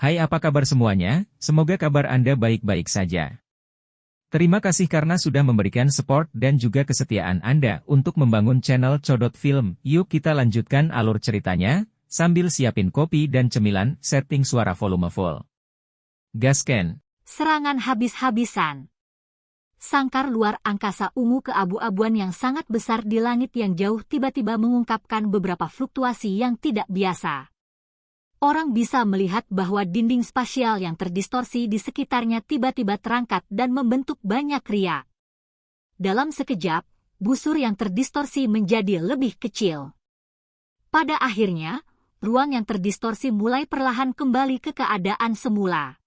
Hai, apa kabar semuanya? Semoga kabar Anda baik-baik saja. Terima kasih karena sudah memberikan support dan juga kesetiaan Anda untuk membangun channel Codot Film. Yuk kita lanjutkan alur ceritanya, sambil siapin kopi dan cemilan, setting suara volume full. Gasken. Serangan habis-habisan. Sangkar luar angkasa ungu keabu-abuan yang sangat besar di langit yang jauh tiba-tiba mengungkapkan beberapa fluktuasi yang tidak biasa. Orang bisa melihat bahwa dinding spasial yang terdistorsi di sekitarnya tiba-tiba terangkat dan membentuk banyak riak. Dalam sekejap, busur yang terdistorsi menjadi lebih kecil. Pada akhirnya, ruang yang terdistorsi mulai perlahan kembali ke keadaan semula.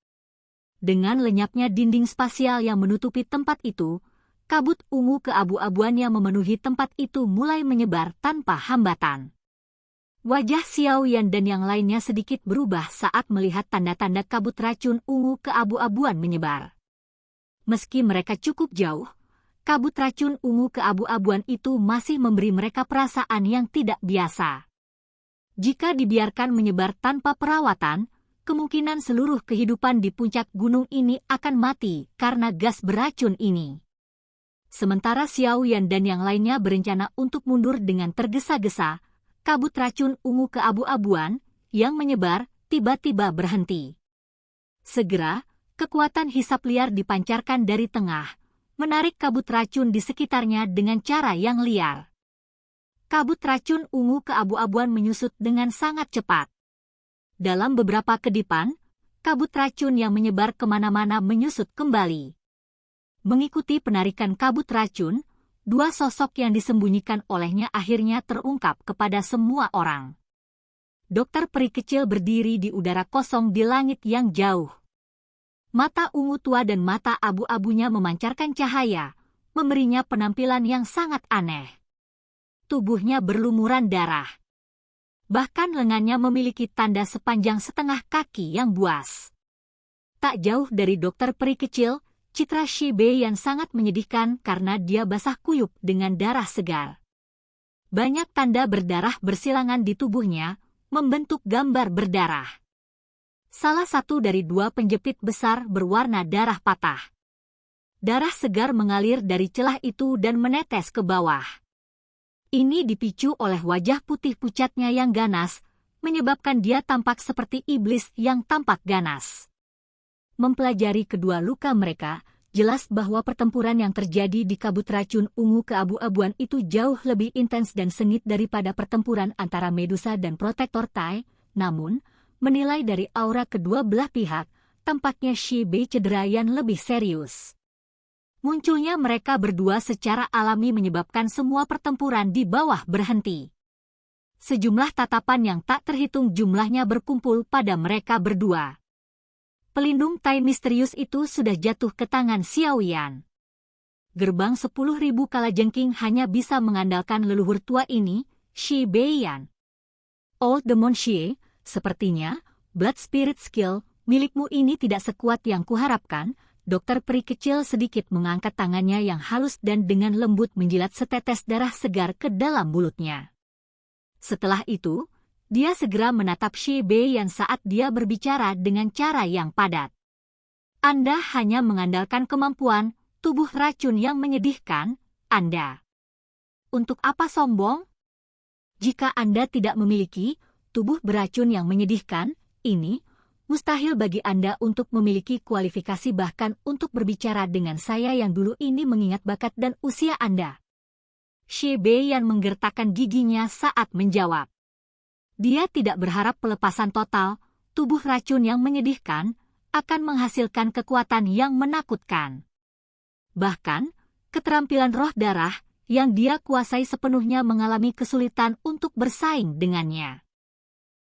Dengan lenyapnya dinding spasial yang menutupi tempat itu, kabut ungu keabu-abuan yang memenuhi tempat itu mulai menyebar tanpa hambatan. Wajah Xiao Yan dan yang lainnya sedikit berubah saat melihat tanda-tanda kabut racun ungu keabu-abuan menyebar. Meski mereka cukup jauh, kabut racun ungu keabu-abuan itu masih memberi mereka perasaan yang tidak biasa. Jika dibiarkan menyebar tanpa perawatan, kemungkinan seluruh kehidupan di puncak gunung ini akan mati karena gas beracun ini. Sementara Xiao Yan dan yang lainnya berencana untuk mundur dengan tergesa-gesa, kabut racun ungu keabu-abuan yang menyebar tiba-tiba berhenti. Segera, kekuatan hisap liar dipancarkan dari tengah, menarik kabut racun di sekitarnya dengan cara yang liar. Kabut racun ungu keabu-abuan menyusut dengan sangat cepat. Dalam beberapa kedipan, kabut racun yang menyebar kemana-mana menyusut kembali. Mengikuti penarikan kabut racun, dua sosok yang disembunyikan olehnya akhirnya terungkap kepada semua orang. Dokter peri kecil berdiri di udara kosong di langit yang jauh. Mata ungu tua dan mata abu-abunya memancarkan cahaya, memberinya penampilan yang sangat aneh. Tubuhnya berlumuran darah. Bahkan lengannya memiliki tanda sepanjang setengah kaki yang buas. Tak jauh dari dokter peri kecil, citra Shi Bei yang sangat menyedihkan karena dia basah kuyup dengan darah segar. Banyak tanda berdarah bersilangan di tubuhnya, membentuk gambar berdarah. Salah satu dari dua penjepit besar berwarna darah patah. Darah segar mengalir dari celah itu dan menetes ke bawah. Ini dipicu oleh wajah putih pucatnya yang ganas, menyebabkan dia tampak seperti iblis yang tampak ganas. Mempelajari kedua luka mereka, jelas bahwa pertempuran yang terjadi di kabut racun ungu keabu-abuan itu jauh lebih intens dan sengit daripada pertempuran antara Medusa dan Protektor Tai. Namun, menilai dari aura kedua belah pihak, tampaknya Shi Bei cedera yang lebih serius. Munculnya mereka berdua secara alami menyebabkan semua pertempuran di bawah berhenti. Sejumlah tatapan yang tak terhitung jumlahnya berkumpul pada mereka berdua. Pelindung Tai misterius itu sudah jatuh ke tangan Xiao Yan. Gerbang 10.000 kalajengking hanya bisa mengandalkan leluhur tua ini, Shi Bei Yan. Old Demon Xie, sepertinya, Blood Spirit Skill milikmu ini tidak sekuat yang kuharapkan. Dokter peri kecil sedikit mengangkat tangannya yang halus dan dengan lembut menjilat setetes darah segar ke dalam mulutnya. Setelah itu, dia segera menatap Shi Bei yang saat dia berbicara dengan cara yang padat. Anda hanya mengandalkan kemampuan tubuh racun yang menyedihkan, Anda. Untuk apa sombong? Jika Anda tidak memiliki tubuh beracun yang menyedihkan, ini mustahil bagi Anda untuk memiliki kualifikasi bahkan untuk berbicara dengan saya yang dulu ini mengingat bakat dan usia Anda. Shi Bei yang menggertakkan giginya saat menjawab. Dia tidak berharap pelepasan total, tubuh racun yang menyedihkan, akan menghasilkan kekuatan yang menakutkan. Bahkan, keterampilan roh darah, yang dia kuasai sepenuhnya mengalami kesulitan untuk bersaing dengannya.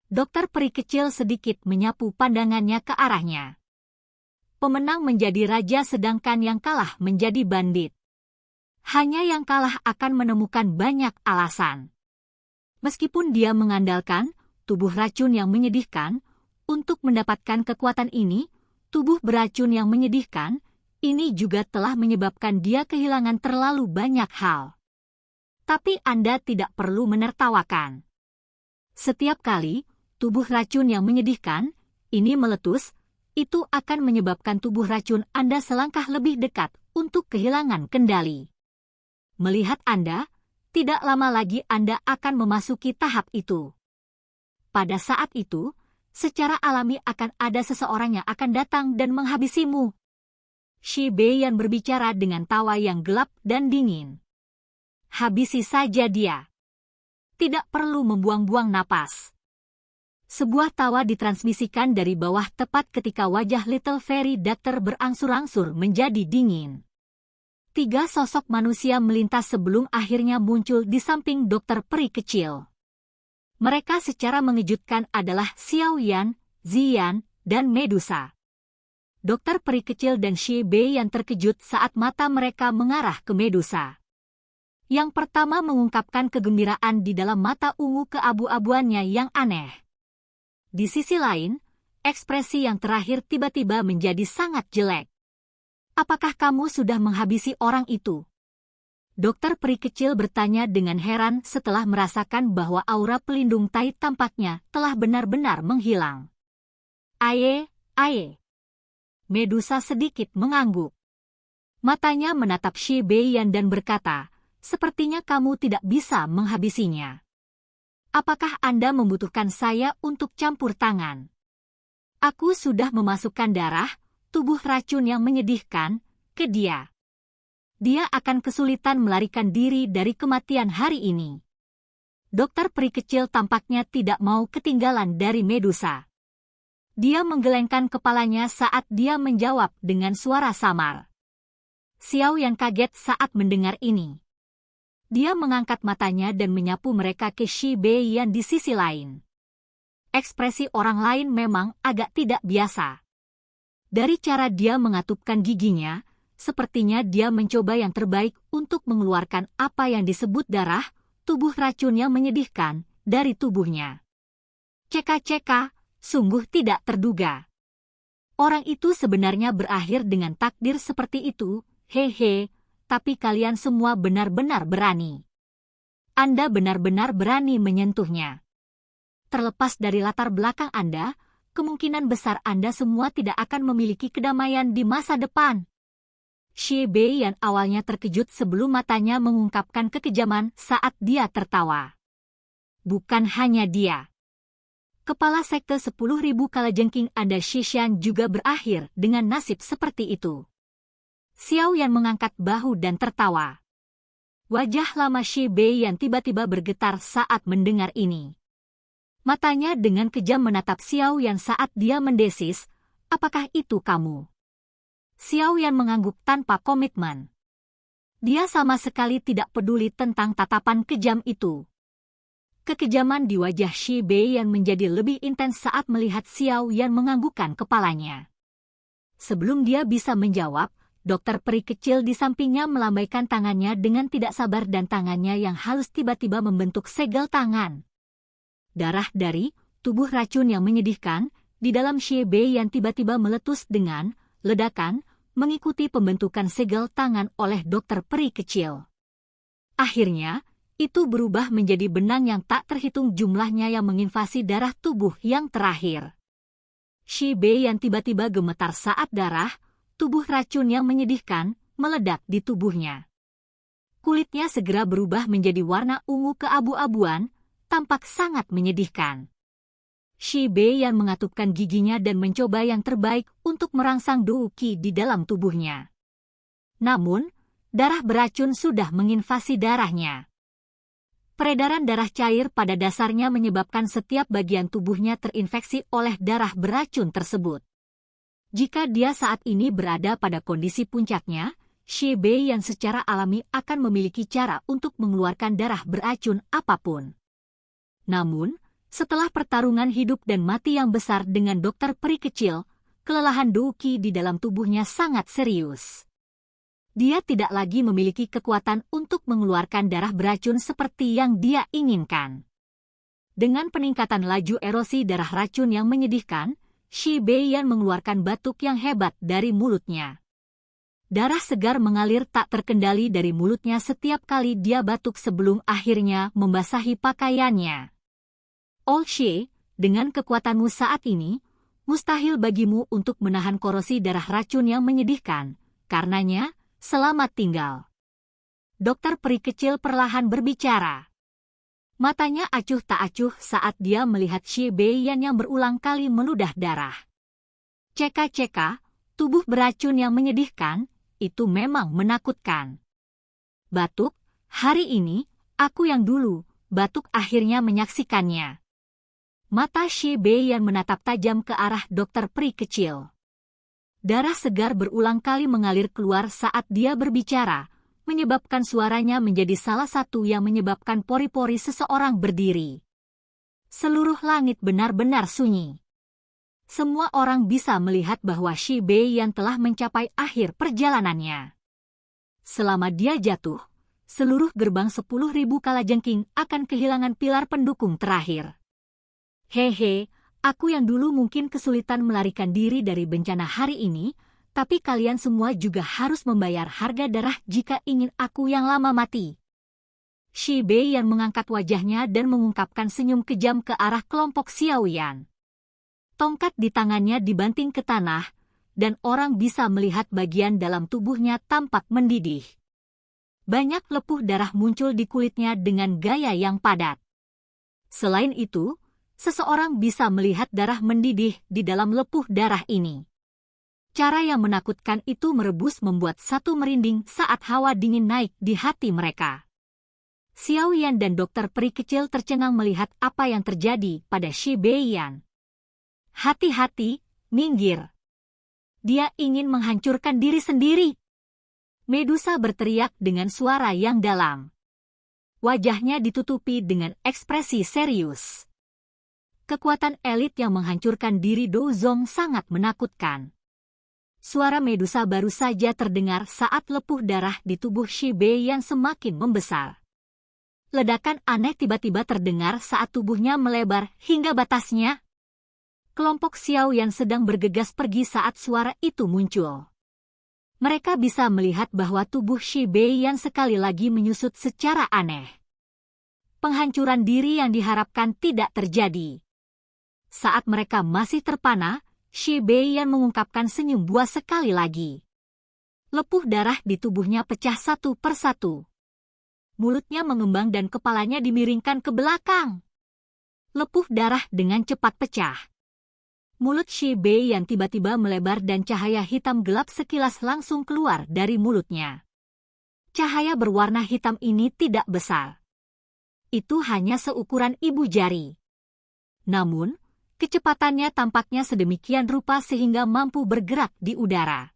Dokter peri kecil sedikit menyapu pandangannya ke arahnya. Pemenang menjadi raja sedangkan yang kalah menjadi bandit. Hanya yang kalah akan menemukan banyak alasan. Meskipun dia mengandalkan tubuh racun yang menyedihkan, untuk mendapatkan kekuatan ini, tubuh beracun yang menyedihkan, ini juga telah menyebabkan dia kehilangan terlalu banyak hal. Tapi Anda tidak perlu menertawakan. Setiap kali, tubuh racun yang menyedihkan, ini meletus, itu akan menyebabkan tubuh racun Anda selangkah lebih dekat untuk kehilangan kendali. Melihat Anda, tidak lama lagi Anda akan memasuki tahap itu. Pada saat itu, secara alami akan ada seseorang yang akan datang dan menghabisimu. Shi Beiyan berbicara dengan tawa yang gelap dan dingin. Habisi saja dia. Tidak perlu membuang-buang napas. Sebuah tawa ditransmisikan dari bawah tepat ketika wajah Little Fairy Doctor berangsur-angsur menjadi dingin. 3 sosok manusia melintas sebelum akhirnya muncul di samping dokter peri kecil. Mereka secara mengejutkan adalah Xiao Yan, Ziyan, dan Medusa. Dokter peri kecil dan Shi Beiyan terkejut saat mata mereka mengarah ke Medusa. Yang pertama mengungkapkan kegembiraan di dalam mata ungu keabu-abuannya yang aneh. Di sisi lain, ekspresi yang terakhir tiba-tiba menjadi sangat jelek. Apakah kamu sudah menghabisi orang itu? Dokter peri kecil bertanya dengan heran setelah merasakan bahwa aura pelindung tai tampaknya telah benar-benar menghilang. Aye. Medusa sedikit mengangguk. Matanya menatap Shi Beiyan dan berkata, sepertinya kamu tidak bisa menghabisinya. Apakah Anda membutuhkan saya untuk campur tangan? Aku sudah memasukkan darah, tubuh racun yang menyedihkan, ke dia. Dia akan kesulitan melarikan diri dari kematian hari ini. Dokter peri kecil tampaknya tidak mau ketinggalan dari Medusa. Dia menggelengkan kepalanya saat dia menjawab dengan suara samar. Xiao yang kaget saat mendengar ini. Dia mengangkat matanya dan menyapu mereka ke Shi Beiyan di sisi lain. Ekspresi orang lain memang agak tidak biasa. Dari cara dia mengatupkan giginya, sepertinya dia mencoba yang terbaik untuk mengeluarkan apa yang disebut darah, tubuh racun yang menyedihkan, dari tubuhnya. Ceka-ceka, sungguh tidak terduga. Orang itu sebenarnya berakhir dengan takdir seperti itu, hehe. Tapi kalian semua benar-benar berani. Anda benar-benar berani menyentuhnya. Terlepas dari latar belakang Anda, kemungkinan besar Anda semua tidak akan memiliki kedamaian di masa depan. Shi Beiyan awalnya terkejut sebelum matanya mengungkapkan kekejaman saat dia tertawa. Bukan hanya dia. Kepala sekte 10.000 kalajengking Anda Shishan juga berakhir dengan nasib seperti itu. Xiao Yan mengangkat bahu dan tertawa. Wajah lama Shi Beiyan tiba-tiba bergetar saat mendengar ini. Matanya dengan kejam menatap Xiao Yan saat dia mendesis, apakah itu kamu? Xiao Yan mengangguk tanpa komitmen. Dia sama sekali tidak peduli tentang tatapan kejam itu. Kekejaman di wajah Shi Beiyan menjadi lebih intens saat melihat Xiao Yan menganggukkan kepalanya. Sebelum dia bisa menjawab, dokter peri kecil di sampingnya melambaikan tangannya dengan tidak sabar dan tangannya yang halus tiba-tiba membentuk segel tangan. Darah dari tubuh racun yang menyedihkan di dalam Shi Beiyan tiba-tiba meletus dengan ledakan mengikuti pembentukan segel tangan oleh dokter peri kecil. Akhirnya, itu berubah menjadi benang yang tak terhitung jumlahnya yang menginvasi darah tubuh yang terakhir. Shi Beiyan tiba-tiba gemetar saat darah tubuh racun yang menyedihkan, meledak di tubuhnya. Kulitnya segera berubah menjadi warna ungu keabu-abuan, tampak sangat menyedihkan. Shi Beiyan mengatupkan giginya dan mencoba yang terbaik untuk merangsang Dou Qi di dalam tubuhnya. Namun, darah beracun sudah menginvasi darahnya. Peredaran darah cair pada dasarnya menyebabkan setiap bagian tubuhnya terinfeksi oleh darah beracun tersebut. Jika dia saat ini berada pada kondisi puncaknya, Shi Beiyan secara alami akan memiliki cara untuk mengeluarkan darah beracun apapun. Namun, setelah pertarungan hidup dan mati yang besar dengan dokter peri kecil, kelelahan Dou Qi di dalam tubuhnya sangat serius. Dia tidak lagi memiliki kekuatan untuk mengeluarkan darah beracun seperti yang dia inginkan. Dengan peningkatan laju erosi darah racun yang menyedihkan, Shi Beiyan mengeluarkan batuk yang hebat dari mulutnya. Darah segar mengalir tak terkendali dari mulutnya setiap kali dia batuk sebelum akhirnya membasahi pakaiannya. All Shi, dengan kekuatanmu saat ini, mustahil bagimu untuk menahan korosi darah racun yang menyedihkan. Karenanya, selamat tinggal. Dokter peri kecil perlahan berbicara. Matanya acuh tak acuh saat dia melihat Xie Beiyan yang berulang kali meludah darah. Ceka-ceka, tubuh beracun yang menyedihkan, itu memang menakutkan. Batuk, hari ini, aku yang dulu, batuk akhirnya menyaksikannya. Mata Xie Beiyan menatap tajam ke arah dokter peri kecil. Darah segar berulang kali mengalir keluar saat dia berbicara, menyebabkan suaranya menjadi salah satu yang menyebabkan pori-pori seseorang berdiri. Seluruh langit benar-benar sunyi. Semua orang bisa melihat bahwa Xie Beiyan telah mencapai akhir perjalanannya. Selama dia jatuh, seluruh gerbang 10.000 kalajengking akan kehilangan pilar pendukung terakhir. Hehe, aku yang dulu mungkin kesulitan melarikan diri dari bencana hari ini, tapi kalian semua juga harus membayar harga darah jika ingin aku yang lama mati. Xie Beiyan mengangkat wajahnya dan mengungkapkan senyum kejam ke arah kelompok Xiaoyan. Tongkat di tangannya dibanting ke tanah, dan orang bisa melihat bagian dalam tubuhnya tampak mendidih. Banyak lepuh darah muncul di kulitnya dengan gaya yang padat. Selain itu, seseorang bisa melihat darah mendidih di dalam lepuh darah ini. Cara yang menakutkan itu merebus membuat satu merinding saat hawa dingin naik di hati mereka. Xiaoyan dan dokter peri kecil tercengang melihat apa yang terjadi pada Xie Beiyan. Hati-hati, minggir. Dia ingin menghancurkan diri sendiri. Medusa berteriak dengan suara yang dalam. Wajahnya ditutupi dengan ekspresi serius. Kekuatan elit yang menghancurkan diri Douzong sangat menakutkan. Suara Medusa baru saja terdengar saat lepuh darah di tubuh Xie Beiyan semakin membesar. Ledakan aneh tiba-tiba terdengar saat tubuhnya melebar hingga batasnya. Kelompok Xiaoyan sedang bergegas pergi saat suara itu muncul. Mereka bisa melihat bahwa tubuh Xie Beiyan sekali lagi menyusut secara aneh. Penghancuran diri yang diharapkan tidak terjadi. Saat mereka masih terpana, Xie Beiyan mengungkapkan senyum buas sekali lagi. Lepuh darah di tubuhnya pecah satu persatu. Mulutnya mengembang dan kepalanya dimiringkan ke belakang. Lepuh darah dengan cepat pecah. Mulut Xie Beiyan tiba-tiba melebar dan cahaya hitam gelap sekilas langsung keluar dari mulutnya. Cahaya berwarna hitam ini tidak besar. Itu hanya seukuran ibu jari. Namun, kecepatannya tampaknya sedemikian rupa sehingga mampu bergerak di udara.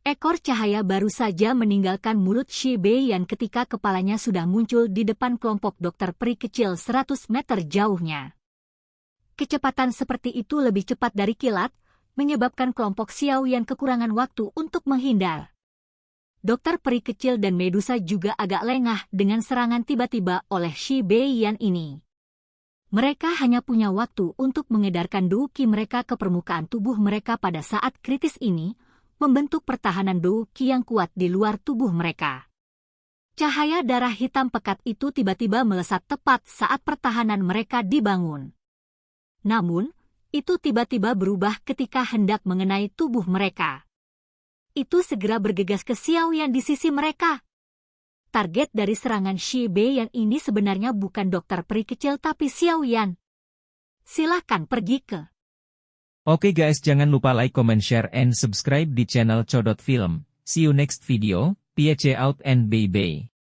Ekor cahaya baru saja meninggalkan mulut Xie Beiyan ketika kepalanya sudah muncul di depan kelompok dokter peri kecil 100 meter jauhnya. Kecepatan seperti itu lebih cepat dari kilat, menyebabkan kelompok Xiaoyan kekurangan waktu untuk menghindar. Dokter peri kecil dan Medusa juga agak lengah dengan serangan tiba-tiba oleh Xie Beiyan ini. Mereka hanya punya waktu untuk mengedarkan Dou Qi mereka ke permukaan tubuh mereka pada saat kritis ini, membentuk pertahanan Dou Qi yang kuat di luar tubuh mereka. Cahaya darah hitam pekat itu tiba-tiba melesat tepat saat pertahanan mereka dibangun. Namun, itu tiba-tiba berubah ketika hendak mengenai tubuh mereka. Itu segera bergegas ke Xiaoyan di sisi mereka. Target dari serangan Xie Beiyan ini sebenarnya bukan dokter peri kecil tapi Xiaoyan. Silahkan pergi ke. Oke guys, jangan lupa like, comment, share, and subscribe di channel Codot Film. See you next video, peace out and bye-bye.